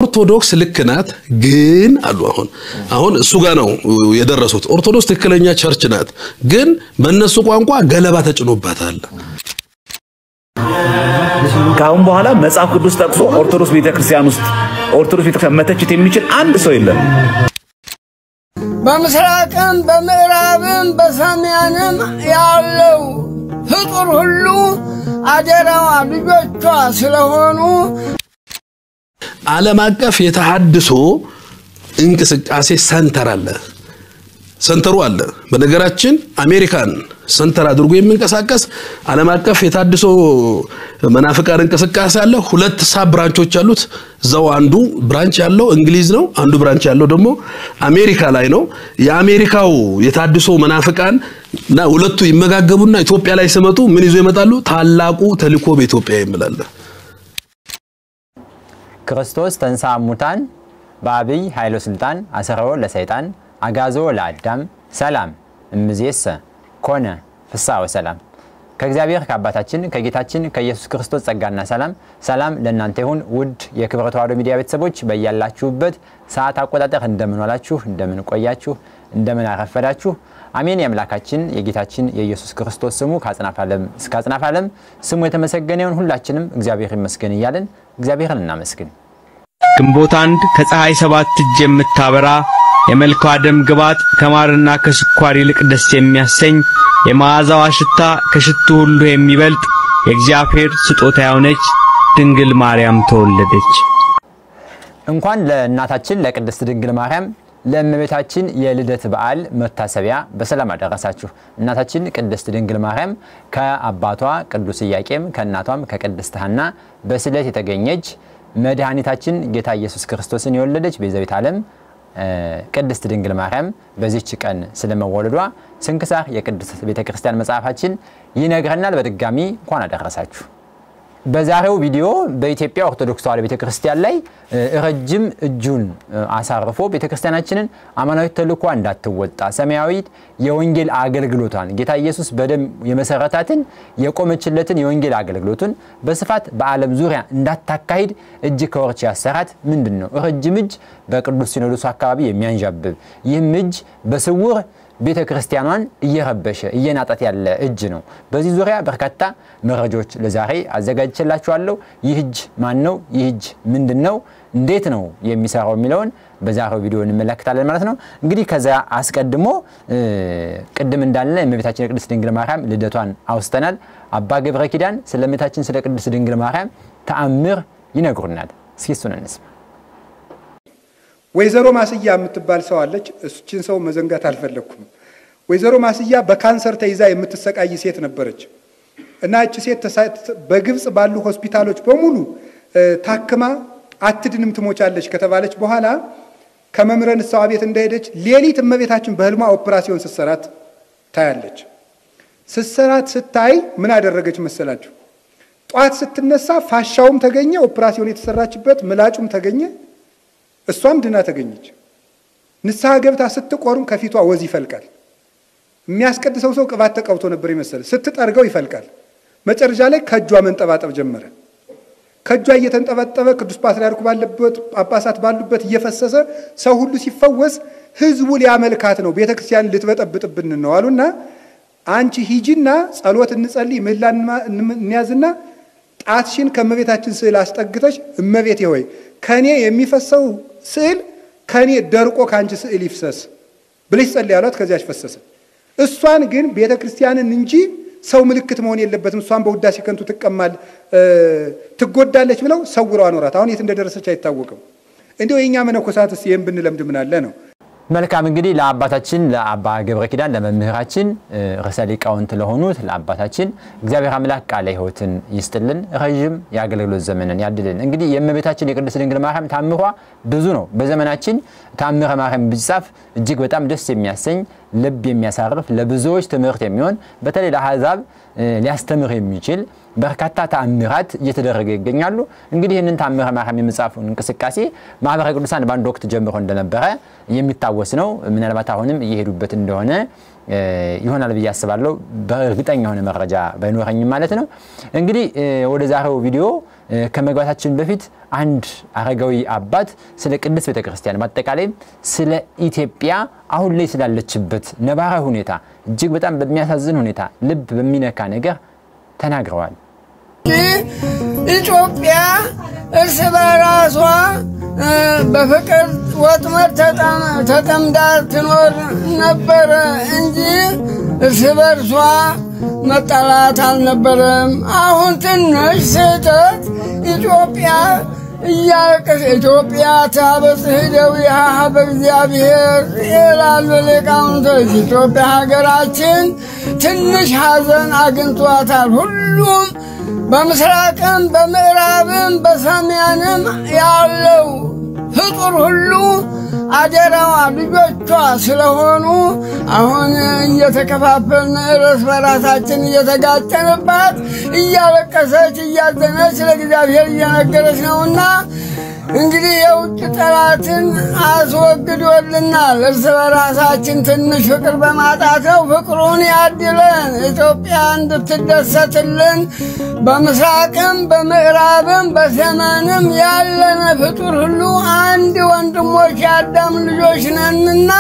ኦርቶዶክስ ልክናት ግን አሉ አሁን እሱ ጋር ነው የደረሱት ኦርቶዶክስ ትክክለኛ ቸርች ናት ግን በእነሱ ቋንቋ ገለባ ተጭኖባታል ካሁን በኋላ መጽሐፍ ቅዱስ ጠቅሶ ኦርቶዶክስ ቤተክርስቲያን ውስጥ ኦርቶዶክስ ቤተክርስቲያን መተችት የሚችል አንድ ሰው የለም በምስራቅም በምዕራብም በሰሜንም ያለው ፍጡር ሁሉ አደራዋ ልጆቿ ስለሆኑ ዓለም አቀፍ የተሐድሶ እንቅስቃሴ ሰንተር አለ ሰንተሩ አለ በነገራችን አሜሪካን ሰንተር አድርጎ የሚንቀሳቀስ ዓለም አቀፍ የተሐድሶ መናፍቃን እንቅስቃሴ አለ ሁለት ሳብ ብራንቾች አሉት ዘው አንዱ ብራንች ያለው እንግሊዝ ነው አንዱ ብራንች ያለው ደግሞ አሜሪካ ላይ ነው የአሜሪካው የተሐድሶ መናፍቃን እና ሁለቱ ይመጋገቡና ኢትዮጵያ ላይ ሲመጡ ምን ይዞ ይመጣሉ ታላቁ ተልኮ በኢትዮጵያ ይምላል ክርስቶስ ተንሥአ እሙታን በአብይ ኃይለ ስልጣን አሰረው ለሰይጣን አጋዞ ለአዳም ሰላም እምይእዜሰ ኮነ ፍስሐ ወሰላም ከእግዚአብሔር ከአባታችን ከጌታችን ከኢየሱስ ክርስቶስ ጸጋና ሰላም ለእናንተ ይሁን ውድ የክብረ ተዋሕዶ ሚዲያ ቤተሰቦች በእያላችሁበት ሰዓት አቆጣጠር እንደምን ዋላችሁ እንደምን ቆያችሁ እንደምን አረፈዳችሁ አሜን የአምላካችን የጌታችን የኢየሱስ ክርስቶስ ስሙ ከአጽናፈ ዓለም እስከ አጽናፈ ዓለም ስሙ የተመሰገነ ይሁን ሁላችንም እግዚአብሔር ይመስገን ይያልን እግዚአብሔርን እናመስግን ግንቦት አንድ ከፀሐይ 7 እጅ የምታበራ የመልኳ ደም ግባት ከማርና ከስኳር ይልቅ ደስ የሚያሰኝ የማዕዛዋ ሽታ ከሽቱ ሁሉ የሚበልጥ የእግዚአብሔር ስጦታ የሆነች ድንግል ማርያም ተወለደች እንኳን ለእናታችን ለቅድስት ድንግል ማርያም ለእመቤታችን የልደት በዓል መታሰቢያ በሰላም አደረሳችሁ እናታችን ቅድስት ድንግል ማርያም ከአባቷ ቅዱስ ኢያቄም ከእናቷም ከቅድስት ሐና በስለት የተገኘች መድኃኒታችን ጌታ ኢየሱስ ክርስቶስን የወለደች ቤዛዊት ዓለም ቅድስት ድንግል ማርያም በዚህች ቀን ስለመወለዷ ስንክሳር የቅድስት ቤተክርስቲያን መጽሐፋችን ይነግረናል በድጋሚ እንኳን አደረሳችሁ በዛሬው ቪዲዮ በኢትዮጵያ ኦርቶዶክስ ተዋሕዶ ቤተክርስቲያን ላይ ረጅም እጁን አሳርፎ ቤተክርስቲያናችንን አማናዊ ተልእኮ እንዳትወጣ ሰማያዊት የወንጌል አገልግሎቷን ጌታ ኢየሱስ በደም የመሰረታትን የቆመችለትን የወንጌል አገልግሎቱን በስፋት በዓለም ዙሪያ እንዳታካሂድ እጅ ከወርች ያሰራት ምንድነው ረጅም እጅ በቅዱስ ሲኖዶስ አካባቢ የሚያንዣብብ ይህም እጅ በስውር ቤተክርስቲያኗን እየረበሸ እየናጣት ያለ እጅ ነው በዚህ ዙሪያ በርካታ መረጃዎች ለዛሬ አዘጋጅቼላችኋለሁ ይህ እጅ ማን ነው ይህ እጅ ምንድነው እንዴት ነው የሚሰራው የሚለውን በዛሬው ቪዲዮ እንመለከታለን ማለት ነው እንግዲህ ከዛ አስቀድሞ ቅድም እንዳልነ እመቤታችን ቅድስት ድንግል ማርያም ልደቷን አውስተናል አባ ገብረ ኪዳን ስለእመቤታችን ስለ ቅድስት ድንግል ማርያም ተአምር ይነግሩናል እስኪ እሱን እንስማ ወይዘሮ ማስያ የምትባል ሰው አለች እሱችን ሰው መዘንጋት አልፈለኩም ወይዘሮ ማስያ በካንሰር ተይዛ የምትሰቃይ ሴት ነበረች እና እቺ ሴት በግብጽ ባሉ ሆስፒታሎች በሙሉ ታክማ አትድንም ትሞቻለች ከተባለች በኋላ ከመምረ ንስሐ ቤት እንደሄደች ሌሊት እመቤታችን በህልሟ ኦፕራሲዮን ስትሰራት ታያለች ስትሰራት ስታይ ምን አደረገች መሰላችሁ ጧት ስትነሳ ፋሻውም ተገኘ ኦፕራሲዮን የተሰራችበት ምላጩም ተገኘ እሷም ድና ተገኘች ንስሐ ገብታ ስትቆርም ከፊቷ ወዝ ይፈልቃል የሚያስቀድሰው ሰው ቅባት ተቀብቶ ነበር ይመስል ስትጠርገው ይፈልቃል መጨረሻ ላይ ከጇ መንጠባጠብ ጀመረ ከጇ እየተንጠባጠበ ቅዱስ ፓትርያርኩ ባለበት ጳጳሳት ባሉበት እየፈሰሰ ሰው ሁሉ ሲፈወስ ህዝቡ ሊያመልካት ነው ቤተክርስቲያን ልትበጠብጥብን ነው አሉና አንቺ ሂጂና ጸሎት እንጸልይ ምህላን እንያዝና ጣትሽን ከመቤታችን ስዕል አስጠግተሽ እመቤቴ ሆይ ከኔ የሚፈሰው ስዕል ከኔ ደርቆ ካንቺ ስዕል ይፍሰስ ብለሽ ጸልይ ያሏት ከዚያች ፈሰሰ እሷን ግን ቤተክርስቲያንን እንጂ ሰው ምልክት መሆን የለበትም እሷን በውዳሴ ከንቱ ትቀማል ትጎዳለች ብለው ሰውረው አኖራት አሁን የት እንደደረሰች አይታወቅም እንዴው የኛ መነኮሳትስ ይሄን ብንለምድ ምን አለ ነው መልካም እንግዲህ ለአባታችን ለአባ ገብረ ኪዳን ለመምህራችን ርዕሰ ሊቃውንት ለሆኑት ለአባታችን እግዚአብሔር አምላክ ቃለ ሕይወትን ይስጥልን ረጅም የአገልግሎት ዘመንን ያድልን እንግዲህ የእመቤታችን የቅድስት ድንግል ማርያም ታምሯ ብዙ ነው በዘመናችን ታምረ ማርያም ቢጻፍ እጅግ በጣም ደስ የሚያሰኝ ልብ የሚያሳርፍ ለብዙዎች ትምህርት የሚሆን በተለይ ለአሕዛብ ሊያስተምር የሚችል በርካታ ተአምራት እየተደረገ ይገኛሉ እንግዲህ እነን ተአምረ ማርያም የመጻፉን እንቅስቃሴ ማህበረ ቅዱሳን ባንድ ወቅት ጀምሮ እንደነበረ የሚታወስ ነው ምናልባት አሁንም እየሄዱበት እንደሆነ ይሆናል ብዬ አስባለሁ በእርግጠኛ ሆነ መረጃ ባይኖርኝም ማለት ነው እንግዲህ ወደ ዛሬው ቪዲዮ ከመግባታችን በፊት አንድ አረጋዊ አባት ስለ ቅድስት ቤተክርስቲያን ማጠቃላይ ስለ ኢትዮጵያ አሁን ላይ ስላለችበት ነባራዊ ሁኔታ እጅግ በጣም በሚያሳዝን ሁኔታ ልብ በሚነካ ነገር ተናግረዋል። ኢትዮጵያ እርስ በራሷ በፍቅር ወጥመድ ተጠምዳ ትኖር ነበር እንጂ እርስ በርሷ መጣላት አልነበረም። አሁን ትንሽ ስህተት ኢትዮጵያ ኢትዮጵያ ታበጽሕ እደዊሃ በእግዚአብሔር ይላሉ ሊቃውንቶች። ኢትዮጵያ ሀገራችን ትንሽ ሐዘን አግኝቷታል። ሁሉም በምስራቅም በምዕራብም በሰሜንም ያለው ፍጡር ሁሉ አደራዋ ልጆቿ ስለሆኑ አሁን እየተከፋፈልን እርስ በራሳችን እየተጋጨንባት እያለቀሰች እያዘነች ለእግዚአብሔር እየነገረች ነውና እንግዲህ የውጭ ጠላትን አስወግዶልናል። እርስ በራሳችን ትንሽ ፍቅር በማጣት ነው። ፍቅሩን ያድለን፣ ኢትዮጵያ እንድትደሰትልን። በምስራቅም በምዕራብም በሰሜንም ያለን ፍጡር ሁሉ አንድ ወንድሞች የአዳም ልጆች ነንና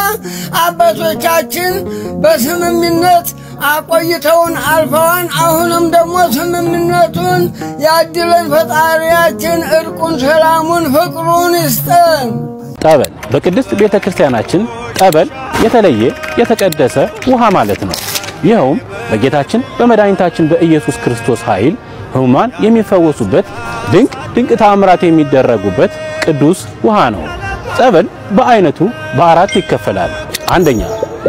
አባቶቻችን በስምምነት አቆይተውን አልፈዋን አሁንም ደግሞ ስምምነቱን ያድለን ፈጣሪያችን፣ እርቁን፣ ሰላሙን፣ ፍቅሩን ይስጠን። ጠበል በቅድስት ቤተክርስቲያናችን ጠበል የተለየ የተቀደሰ ውሃ ማለት ነው። ይኸውም በጌታችን በመድኃኒታችን በኢየሱስ ክርስቶስ ኃይል ሕሙማን የሚፈወሱበት ድንቅ ተአምራት የሚደረጉበት ቅዱስ ውሃ ነው። ጠበል በአይነቱ በአራት ይከፈላል። አንደኛ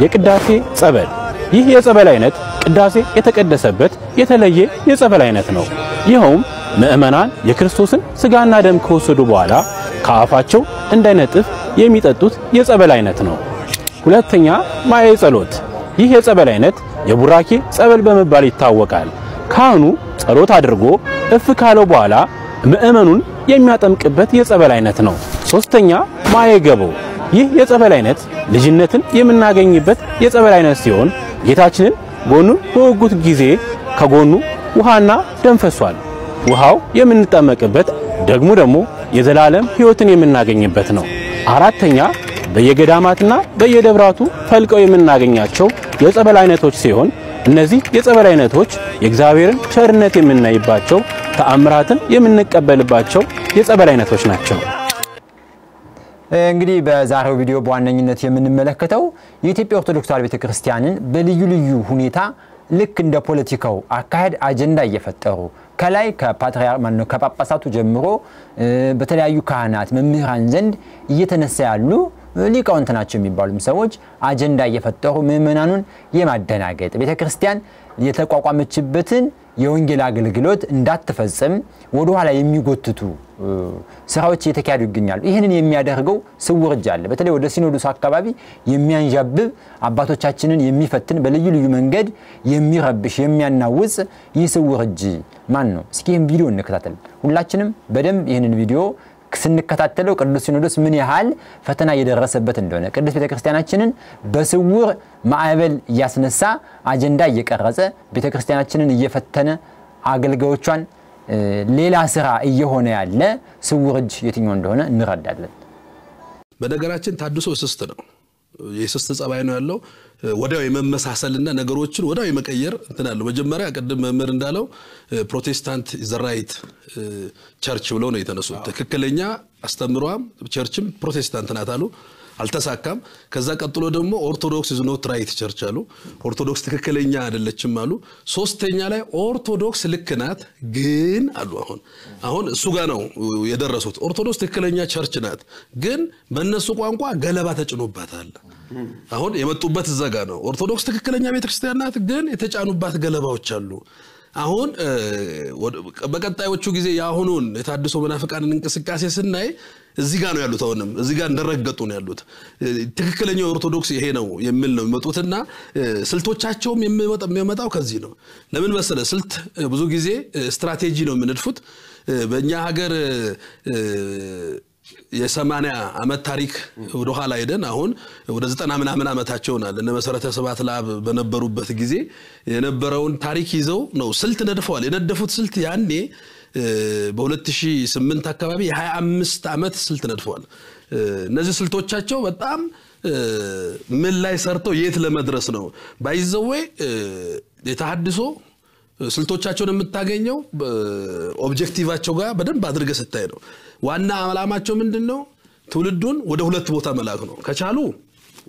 የቅዳሴ ጸበል። ይህ የጸበል አይነት ቅዳሴ የተቀደሰበት የተለየ የጸበል አይነት ነው። ይኸውም ምእመናን የክርስቶስን ሥጋና ደም ከወሰዱ በኋላ ከአፋቸው እንዳይነጥፍ የሚጠጡት የጸበል አይነት ነው። ሁለተኛ ማየ ጸሎት። ይህ የጸበል አይነት የቡራኬ ጸበል በመባል ይታወቃል። ካህኑ ጸሎት አድርጎ እፍ ካለው በኋላ ምእመኑን የሚያጠምቅበት የጸበል አይነት ነው። ሶስተኛ ማየ ገቦ። ይህ የጸበል አይነት ልጅነትን የምናገኝበት የጸበል አይነት ሲሆን ጌታችንን ጎኑን በወጉት ጊዜ ከጎኑ ውሃና ደም ፈሷል። ውሃው የምንጠመቅበት ደግሞ የዘላለም ሕይወትን የምናገኝበት ነው። አራተኛ በየገዳማትና በየደብራቱ ፈልቀው የምናገኛቸው የጸበል አይነቶች ሲሆን እነዚህ የጸበል አይነቶች የእግዚአብሔርን ቸርነት የምናይባቸው ተአምራትን የምንቀበልባቸው የጸበል አይነቶች ናቸው። እንግዲህ በዛሬው ቪዲዮ በዋነኝነት የምንመለከተው የኢትዮጵያ ኦርቶዶክስ ተዋሕዶ ቤተክርስቲያንን በልዩ ልዩ ሁኔታ ልክ እንደ ፖለቲካው አካሄድ አጀንዳ እየፈጠሩ ከላይ ከጳጳሳቱ ጀምሮ በተለያዩ ካህናት መምህራን ዘንድ እየተነሳ ያሉ ሊቃውንት ናቸው የሚባሉም ሰዎች አጀንዳ እየፈጠሩ ምእመናኑን የማደናገጥ ቤተክርስቲያን የተቋቋመችበትን የወንጌል አገልግሎት እንዳትፈጽም ወደ ኋላ የሚጎትቱ ስራዎች እየተካሄዱ ይገኛሉ። ይሄንን የሚያደርገው ስውር እጅ አለ። በተለይ ወደ ሲኖዶስ አካባቢ የሚያንዣብብ አባቶቻችንን የሚፈትን በልዩ ልዩ መንገድ የሚረብሽ የሚያናውጽ ይህ ስውር እጅ ማን ነው? እስኪ ይሄን ቪዲዮ እንከታተል። ሁላችንም በደንብ ይሄንን ቪዲዮ ስንከታተለው ቅዱስ ሲኖዶስ ምን ያህል ፈተና እየደረሰበት እንደሆነ ቅዱስ ቤተክርስቲያናችንን በስውር ማዕበል እያስነሳ አጀንዳ እየቀረጸ ቤተክርስቲያናችንን እየፈተነ አገልጋዮቿን ሌላ ስራ እየሆነ ያለ ስውር እጅ የትኛው እንደሆነ እንረዳለን። በነገራችን ታድሶ ስስት ነው። የስስት ጸባይ ነው ያለው። ወዲያው የመመሳሰልና ነገሮችን ወዲያው የመቀየር እንትናለው። መጀመሪያ ቀደም መምህር እንዳለው ፕሮቴስታንት ኢዝ ራይት ቸርች ብለው ነው የተነሱት። ትክክለኛ አስተምሯም ቸርችም ፕሮቴስታንት ናት አሉ። አልተሳካም። ከዛ ቀጥሎ ደግሞ ኦርቶዶክስ ኢዝ ኖት ራይት ቸርች አሉ። ኦርቶዶክስ ትክክለኛ አይደለችም አሉ። ሶስተኛ ላይ ኦርቶዶክስ ልክ ናት ግን አሉ። አሁን እሱ ጋር ነው የደረሱት። ኦርቶዶክስ ትክክለኛ ቸርች ናት ግን በእነሱ ቋንቋ ገለባ ተጭኖባታል። አሁን የመጡበት ዘጋ ነው። ኦርቶዶክስ ትክክለኛ ቤተክርስቲያን ናት ግን የተጫኑባት ገለባዎች አሉ። አሁን በቀጣዮቹ ጊዜ ያሁኑን የታድሶ መናፍቃንን እንቅስቃሴ ስናይ እዚህ ጋር ነው ያሉት። አሁንም እዚህ ጋር እንደረገጡ ነው ያሉት። ትክክለኛው ኦርቶዶክስ ይሄ ነው የሚል ነው የሚመጡትና ስልቶቻቸውም የሚመጣው ከዚህ ነው። ለምን መሰለ ስልት ብዙ ጊዜ ስትራቴጂ ነው የሚነድፉት። በእኛ ሀገር የ80 ዓመት ታሪክ ወደ ኋላ ሄደን አሁን ወደ 90 ምናምን ዓመታቸውና ለነ መሰረተ ሰባት ለአብ በነበሩበት ጊዜ የነበረውን ታሪክ ይዘው ነው ስልት ነድፈዋል። የነደፉት ስልት ያኔ በ2008 አካባቢ የ25 ዓመት ስልት ነድፈዋል እነዚህ ስልቶቻቸው በጣም ምን ላይ ሰርተው የት ለመድረስ ነው ባይዘው የተሐድሶ ስልቶቻቸውን የምታገኘው ኦብጀክቲቫቸው ጋር በደንብ አድርገህ ስታይ ነው ዋና ዓላማቸው ምንድነው ትውልዱን ወደ ሁለት ቦታ መላክ ነው ከቻሉ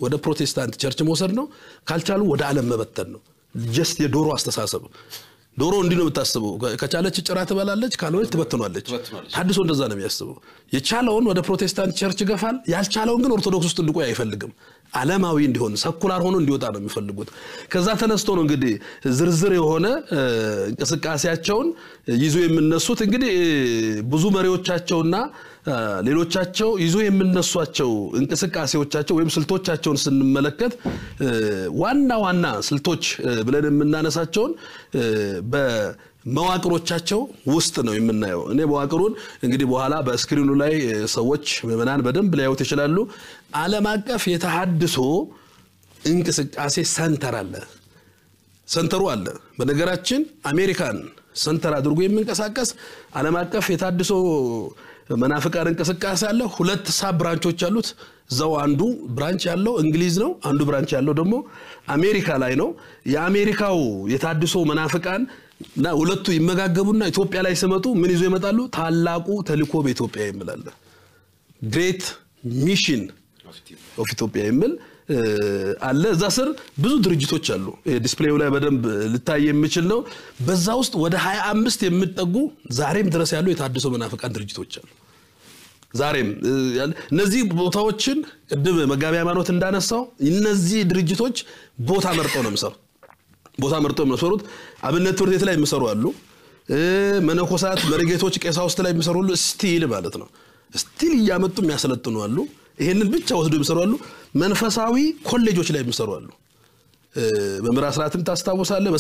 ወደ ፕሮቴስታንት ቸርች መውሰድ ነው ካልቻሉ ወደ ዓለም መበተን ነው ጀስት የዶሮ አስተሳሰብ ዶሮ እንዲህ ነው የምታስበው ከቻለች ጭራ ትበላለች ካልሆነች ትበትኗለች ታድሶ እንደዛ ነው የሚያስበው የቻለውን ወደ ፕሮቴስታንት ቸርች ገፋል ያልቻለውን ግን ኦርቶዶክስ ውስጥ እንዲቆይ አይፈልግም ዓለማዊ እንዲሆን ሰኩላር ሆኖ እንዲወጣ ነው የሚፈልጉት ከዛ ተነስቶ ነው እንግዲህ ዝርዝር የሆነ እንቅስቃሴያቸውን ይዞ የምንነሱት እንግዲህ ብዙ መሪዎቻቸውና ሌሎቻቸው ይዞ የምንነሷቸው እንቅስቃሴዎቻቸው ወይም ስልቶቻቸውን ስንመለከት ዋና ስልቶች ብለን የምናነሳቸውን በመዋቅሮቻቸው ውስጥ ነው የምናየው እኔ መዋቅሩን እንግዲህ በኋላ በስክሪኑ ላይ ሰዎች ምዕመናን በደንብ ሊያዩት ይችላሉ ዓለም አቀፍ የተሐድሶ እንቅስቃሴ ሰንተሩ አለ በነገራችን አሜሪካን ሰንተር አድርጎ የሚንቀሳቀስ ዓለም አቀፍ የታድሶ መናፍቃን እንቅስቃሴ አለ ሁለት ሳብ ብራንቾች አሉት ዘው አንዱ ብራንች ያለው እንግሊዝ ነው አንዱ ብራንች ያለው ደግሞ አሜሪካ ላይ ነው የአሜሪካው የታድሶ መናፍቃን እና ሁለቱ ይመጋገቡና ኢትዮጵያ ላይ ሲመጡ ምን ይዞ ይመጣሉ ታላቁ ተልኮ በኢትዮጵያ ይምላል ግሬት ሚሽን ኦፍ ኢትዮጵያ ይምል አለ እዛ ስር ብዙ ድርጅቶች አሉ ዲስፕሌው ላይ በደንብ ልታይ የሚችል ነው በዛ ውስጥ ወደ 25 የሚጠጉ ዛሬም ድረስ ያሉ የታድሶ መናፍቃን ድርጅቶች አሉ ዛሬም እነዚህ ቦታዎችን ቅድም መጋቢ ሃይማኖት እንዳነሳው እነዚህ ድርጅቶች ቦታ መርጠው ነው የሚሰሩት አብነት ትምህርት ቤት ላይ የሚሰሩ አሉ መነኮሳት መርጌቶች ቄሳውስት ላይ የሚሰሩ ሁሉ ስቲል ማለት ነው ስቲል ያመጡ የሚያሰለጥኑ አሉ ይሄንን ብቻ ወስዶ የሚሰሩ አሉ መንፈሳዊ ኮሌጆች ላይ የሚሰሩ አሉ በመራ ስራትም ታስታውሳለህ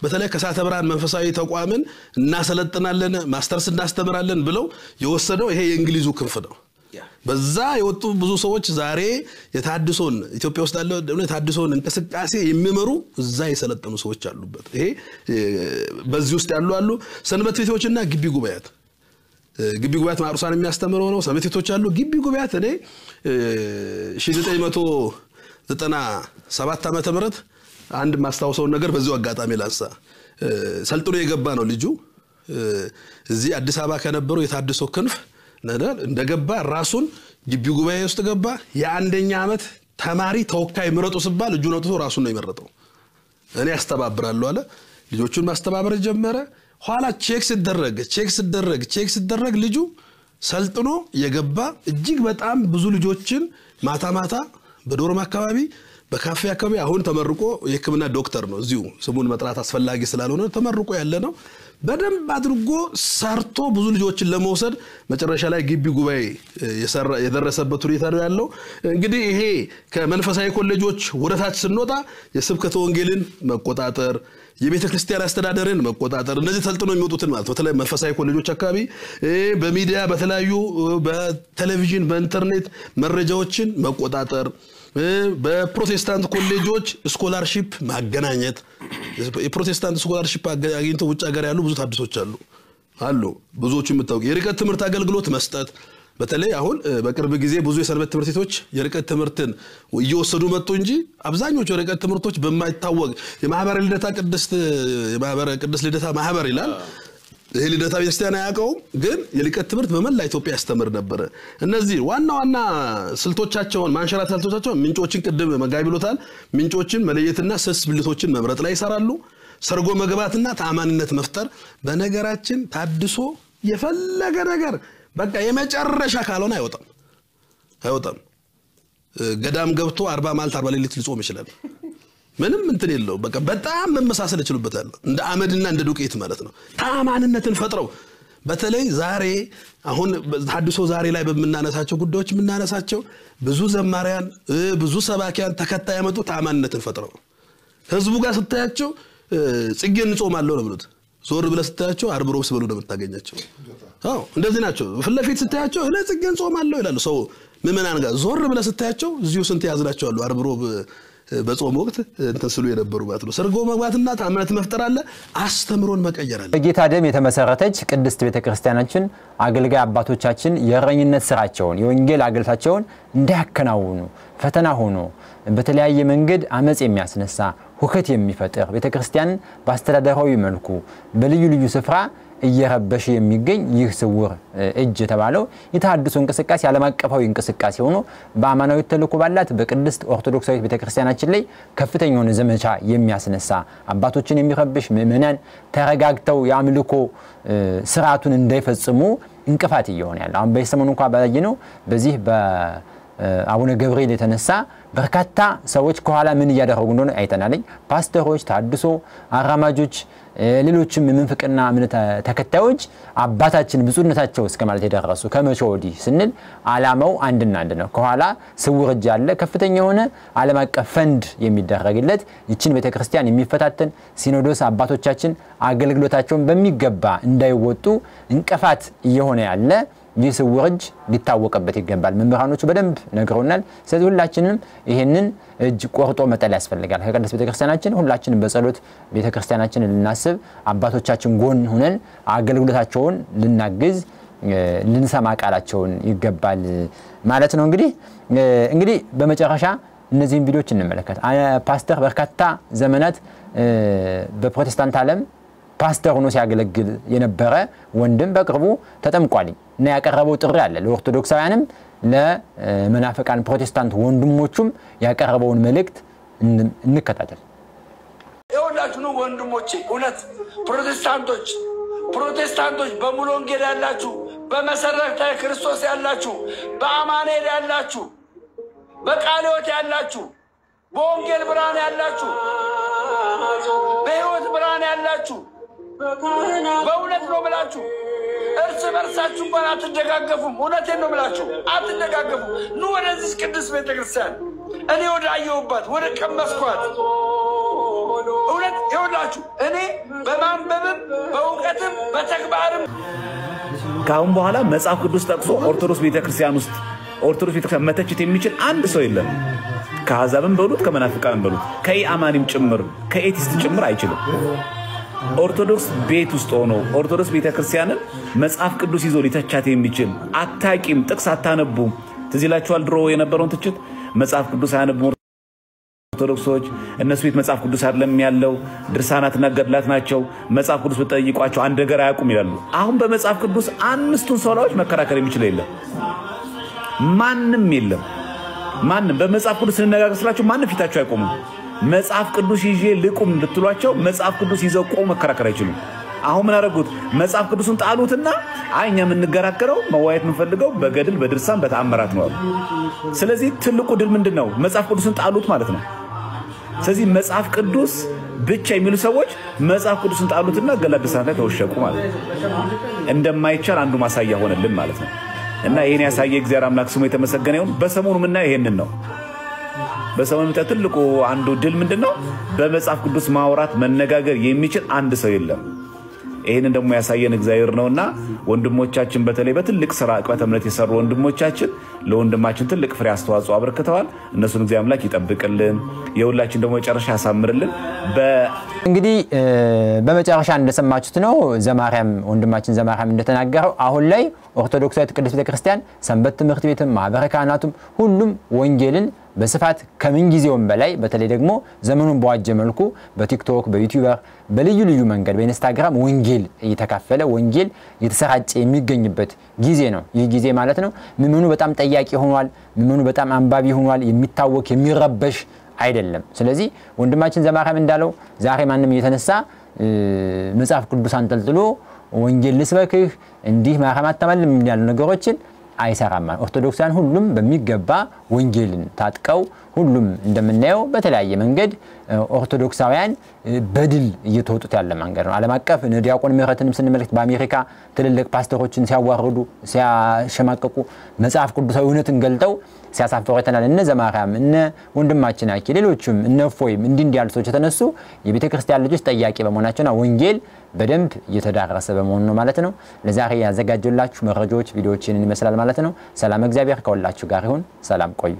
በተለይ ከሳተ ብርሃን መንፈሳዊ ተቋምን እናሰለጥናለን ማስተርስ እናስተምራለን ብለው የወሰደው ይሄ የእንግሊዙ ክንፍ ነው በዛ የወጡ ብዙ ሰዎች ዛሬ የታድሶን ኢትዮጵያ ውስጥ ያለው የታድሶን እንቅስቃሴ የሚመሩ እዛ የሰለጠኑ ሰዎች አሉበት ይሄ በዚህ ውስጥ ያሉ ሰንበት ቤቶችና ግቢ ጉባኤያት ማሩሳን የሚያስተምረው ነው ሰንበት ቤቶች አሉ ግቢ ጉባኤያት እኔ 1997 ዓመተ ምህረት አንድ ማስተዋወሰው ነገር በዚሁ አጋጣሚ ላንሳ ሰልጥኖ የገባ ነው ልጁ እዚህ አዲስ አበባ ከነበረው የታድሶ ክንፍ እንደገባ ራሱን ግቢ ጉባኤ ውስጥ ገባ የአንደኛ ዓመት ተማሪ ተወካይ ምረጡ ሲባል እጁን አውጥቶ ራሱን ነው የመረጠው እኔ አስተባብራለሁ አለ ልጆቹን ማስተባበር ጀመረ ኋላ ቼክ ሲደረግ ልጁ ሰልጥኖ የገባ እጅግ በጣም ብዙ ልጆችን ማታ በዶርም አካባቢ በካፌ አካባቢ አሁን ተመርቆ የሕክምና ዶክተር ነው እዚሁ ስሙን መጥራት አስፈላጊ ስላልሆነ ተመርቆ ያለ ነው በደንብ አድርጎ ሰርቶ ብዙ ልጆችን ለመውሰድ መጨረሻ ላይ ግቢ ጉባኤ የደረሰበት ሁኔታ ነው ያለው እንግዲህ ይሄ ከመንፈሳዊ ኮሌጆች ወደታች ስንወጣ የስብከተ ወንጌልን መቆጣጠር የቤተ ክርስቲያን አስተዳደርን መቆጣጠር እነዚህ ተልጥኖ የሚወጡትን ማለት በተለይ መንፈሳዊ ኮሌጆች አካባቢ በሚዲያ በተለያዩ በቴሌቪዥን በኢንተርኔት መረጃዎችን መቆጣጠር በፕሮቴስታንት ኮሌጆች ስኮላርሺፕ ማገናኘት የፕሮቴስታንት ስኮላርሺፕ አግኝተው ውጭ ሀገር ያሉ ብዙ ታድሶች አሉ ብዙዎቹ የምታውቁ የርቀት ትምህርት አገልግሎት መስጠት በተለይ አሁን በቅርብ ጊዜ ብዙ የሰንበት ትምህርት ቤቶች የርቀት ትምህርትን እየወሰዱ መጡ እንጂ አብዛኞቹ የርቀት ትምህርቶች በማይታወቅ የማህበረ ቅድስት ልደታ ማህበር ይላል ይሄ ልደታ ቤተክርስቲያን ያቀው ግን የርቀት ትምህርት በመላ ኢትዮጵያ ያስተምር ነበር እነዚህ ዋና ስልቶቻቸውን ማንሸራተቶቻቸውን ምንጮችን ቅድም መጋቢ ብሎታል ምንጮችን መለየትና ስስ ብልቶችን መምረጥ ላይ ይሰራሉ ሰርጎ መግባትና ተአማንነት መፍጠር በነገራችን ታድሶ የፈለገ ነገር በቃ የመጨረሻ ካልሆነ አይወጣም ገዳም ገብቶ 40 ማልት 40 ሌሊት ሊጾም ይችላል ምንም እንትን የለው በቃ በጣም መመሳሰል ይችላል እንደ አመድና እንደ ዱቄት ማለት ነው ተአማንነትን ፈጥረው በተለይ ዛሬ አሁን ታድሶ ዛሬ ላይ በመናነሳቸው ጉዳዮች የምናነሳቸው ብዙ ዘማሪያን ብዙ ሰባኪያን ተከታይ ያመጡ ተአማንነትን ፈጥረው ህዝቡ ጋር ስታያቸው ጽጌን ጾማለው ነው ብሉት ዞር ብለ ስታያቸው አርብ ሮብ ሲበሉ ነው የምታገኛቸው እንደዚህ ናቸው ፍለፊት ስታያቸው ለጽጌን ጾማለው ይላሉ ሰው ምመናን ጋር ዞር ብለ ስታያቸው እዚሁ ስንት ያዝናቸው አሉ አርብ ሮብ በጾም ወቅት እንትን ስሉ የነበሩ ማለት ነው ሰርጎ መግባትና ታምራት መፍጠር አለ አስተምሮን መቀየር አለ በጌታ ደም የተመሰረተች ቅድስት ቤተክርስቲያናችን አገልጋይ አባቶቻችን የረኝነት ስራቸውን የወንጌል አገልግሎታቸውን እንዳያከናውኑ ፈተና ሆኖ በተለያየ መንገድ አመጽ የሚያስነሳ ሁከት የሚፈጥር ቤተክርስቲያን በአስተዳደራዊ መልኩ በልዩ ልዩ ስፍራ እየረበሽ የሚገኝ ይህ ስውር እጅ ተባለው የተሐድሶ እንቅስቃሴ ዓለም አቀፋዊ እንቅስቃሴ ሆኖ በአማናዊ ተልእኮ ባላት በቅድስት ኦርቶዶክሳዊት ቤተክርስቲያናችን ላይ ከፍተኛውን ዘመቻ የሚያስነሳ አባቶችን የሚረብሽ ምእመናን ተረጋግተው ያምልኮ ስርዓቱን እንዳይፈጽሙ እንቅፋት እየሆነ ያለ አሁን በሰሞኑ እንኳን ባየነው በዚህ አቡነ ገብርኤል የተነሳ በርካታ ሰዎች ከኋላ ምን ያደረጉ እንደሆነ አይተናል ፓስተሮች ታድሶ አራማጆች ሌሎችም ምንፍቅና እምነት ተከታዮች አባታችን ብፁዕነታቸው እስከማለት የደረሱ ከመቼው ወዲህ ስንል ዓላማው አንድና አንድ ነው ከኋላ ስውር እጅ ያለ ከፍተኛ ሆነ ዓለም አቀፍ ፈንድ የሚደረግለት ይችን ቤተክርስቲያን የሚፈታተን ሲኖዶስ አባቶቻችን አገልግሎታቸውን በሚገባ እንዳይወጡ እንቅፋት እየሆነ ያለ ይስውር እጅ ሊታወቅበት ይገባል መምህራኖቹ በደንብ ነግረውናል ስለዚህ ሁላችንም ይሄንን እጅ ቆርጦ መጣል ያስፈልጋል ከቅድስት ቤተክርስቲያናችን ሁላችንም በጸሎት ቤተክርስቲያናችንን ልናስብ አባቶቻችን ጎን ሆነን አገልግሎታቸውን ልናግዝ ልንሰማ ቃላቸውን ይገባል ማለት ነው እንግዲህ በመጨረሻ እነዚህን ቪዲዮዎች እንመለከት ፓስተር በርካታ ዘመናት በፕሮቴስታንት ዓለም ፓስተር ሆኖ ሲያገለግል የነበረ ወንድም በቅርቡ ተጠምቋል እና ያቀረበው ጥሪ አለ ለኦርቶዶክሳውያንም ለመናፍቃን ፕሮቴስታንት ወንድሞቹም ያቀረበውን መልእክት እንከታተል ይወላችሁ ወንድሞቼ እውነት ፕሮቴስታንቶች በሙሉ ወንጌል ያላችሁ በመሰረተ ክርስቶስ ያላችሁ በአማኑኤል ያላችሁ በቃለ ሕይወት ያላችሁ በወንጌል ብርሃን ያላችሁ በሕይወት ብርሃን ያላችሁ በእውነት ነው ብላችሁ እርስ በርሳችሁ እንኳን አትደጋገፉም እውነቴን ነው ብላችሁ አትደጋገፉም ኑ ወደዚህ ቅዱስ ቤተክርስቲያን እኔ ወዳየሁባት ወደ ቀመስኳት እውነት ይወላችሁ እኔ በማንበብም በእውቀትም በተግባርም ካሁን በኋላ መጽሐፍ ቅዱስ ጠቅሶ ኦርቶዶክስ ቤተክርስቲያን ውስጥ ኦርቶዶክስ ቤተክርስቲያን መተችት የሚችል አንድ ሰው የለም ከአሕዛብም በሉት ከመናፍቃንም በሉት ከኢአማኒም ጭምር ከኤቲስት ጭምር አይችልም ኦርቶዶክስ ቤት ውስጥ ሆኖ ኦርቶዶክስ ቤተክርስቲያንን መጽሐፍ ቅዱስ ይዞ ሊተቻት የሚችል አታቂም ጥቅስ አታነቡም ትዝላችኋል ድሮ የነበረውን ትችት መጽሐፍ ቅዱስ አያነቡም ኦርቶዶክሶች እነሱ ቤት መጽሐፍ ቅዱስ አይደለም ያለው ድርሳናትና ገድላት ናቸው መጽሐፍ ቅዱስ በጠይቋቸው አንድ ነገር አያውቁም ይላሉ አሁን በመጽሐፍ ቅዱስ አምስቱን ሶላዎች መከራከር የሚችል የለም ማንም የለም ማንም በመጽሐፍ ቅዱስ እንነጋገር ስላችሁ ማንም ፊታቸው አይቆምም መጽሐፍ ቅዱስ ይዤ ልቁም እንድትሏቸው መጽሐፍ ቅዱስ ይዘው ቆም መከራከር አይችሉም አሁን ምን አረጉት መጽሐፍ ቅዱስን ጣሉትና አይኛ ምን እንገራከረው መዋየት ምንፈልገው በገድል በድርሳን በተአምራት ነው ስለዚህ ትልቁ ድል ምንድነው መጽሐፍ ቅዱስን ጣሉት ማለት ነው ስለዚህ መጽሐፍ ቅዱስ ብቻ የሚሉ ሰዎች መጽሐፍ ቅዱስን ጣሉትና ገላድሳን ላይ ተወሸቁ ማለት እንደማይቻል አንዱ ማሳያ ሆነልን ማለት ነው እና ይሄን ያሳየ እግዚአብሔር አምላክ ስሙ የተመሰገነ ይሁን በሰሞኑ ምን ይሄንን ነው በሰሞኑ ተትልቁ አንዱ ድል ምንድነው በመጽሐፍ ቅዱስ ማውራት መነጋገር የሚችል አንድ ሰው የለም ይሄን ደግሞ ያሳየን እግዚአብሔር ነውና ወንድሞቻችን በተለይ በትልቅ ስራ አቅበተ እምነት የሰሩ ወንድሞቻችን ለወንድማችን ትልቅ ፍሬ አስተዋጽኦ አበርክተዋል እነሱን እግዚአብሔር አምላክ ይጠብቅልን የሁላችን ደግሞ መጨረሻ ያሳምርልን እንግዲህ በመጨረሻ እንደሰማችሁት ነው ዘማርያም ወንድማችን ዘማርያም እንደተናገረው አሁን ላይ ኦርቶዶክሳዊት ቅድስት ቤተክርስቲያን ሰንበት ትምህርት ቤትም ማህበረ ካህናቱም ሁሉም ወንጌልን በስፋት ከምን ጊዜውም በላይ በተለይ ደግሞ ዘመኑን በዋጀ መልኩ በቲክቶክ በዩቲዩበር በልዩ ልዩ መንገድ በኢንስታግራም ወንጌል እየተካፈለ ወንጌል እየተሰራጨ የሚገኝበት ጊዜ ነው ይህ ጊዜ ማለት ነው ምምኑ በጣም ጠያቂ ሆኗል ምምኑ በጣም አንባቢ ሆኗል የሚታወክ የሚረበሽ አይደለም ስለዚህ ወንድማችን ዘማርያም እንዳለው ዛሬ ማንንም እየተነሳ መጽሐፍ ቅዱስ አንጠልጥሎ ወንጌል ልስበክህ እንዲህ ማህማት አታመልም ያሉ ነገሮችን አይሰራም ኦርቶዶክሳን ሁሉም በሚገባ ወንጌልን ታጥቀው ሁሉም እንደምናየው በተለያየ መንገድ ኦርቶዶክሳውያን በድል እየተወጡት ያለ መንገድ ነው ዓለም አቀፍ ዲያቆን ምህረትንም ስንመለከት በአሜሪካ ትልልቅ ፓስተሮችን ሲያዋርዱ ሲያሸማቀቁ መጽሐፍ ቅዱሳዊ እውነትን ገልጠው ሲያሳፈሩ ተናል እነ ዘማርያም እነ ወንድማችን አኪ ሌሎችም እነ ፎይም እንዲህ ያሉ ሰዎች ተነሱ የቤተክርስቲያን ልጆች ጠያቂ በመሆናቸውና ወንጌል በደንብ እየተዳረሰ በመሆኑ ነው ማለት ነው ለዛሬ ያዘጋጀላችሁ መረጃዎች ቪዲዮዎችን ይመስላል ማለት ነው ሰላም እግዚአብሔር ከሁላችሁ ጋር ይሁን ሰላም ቆዩ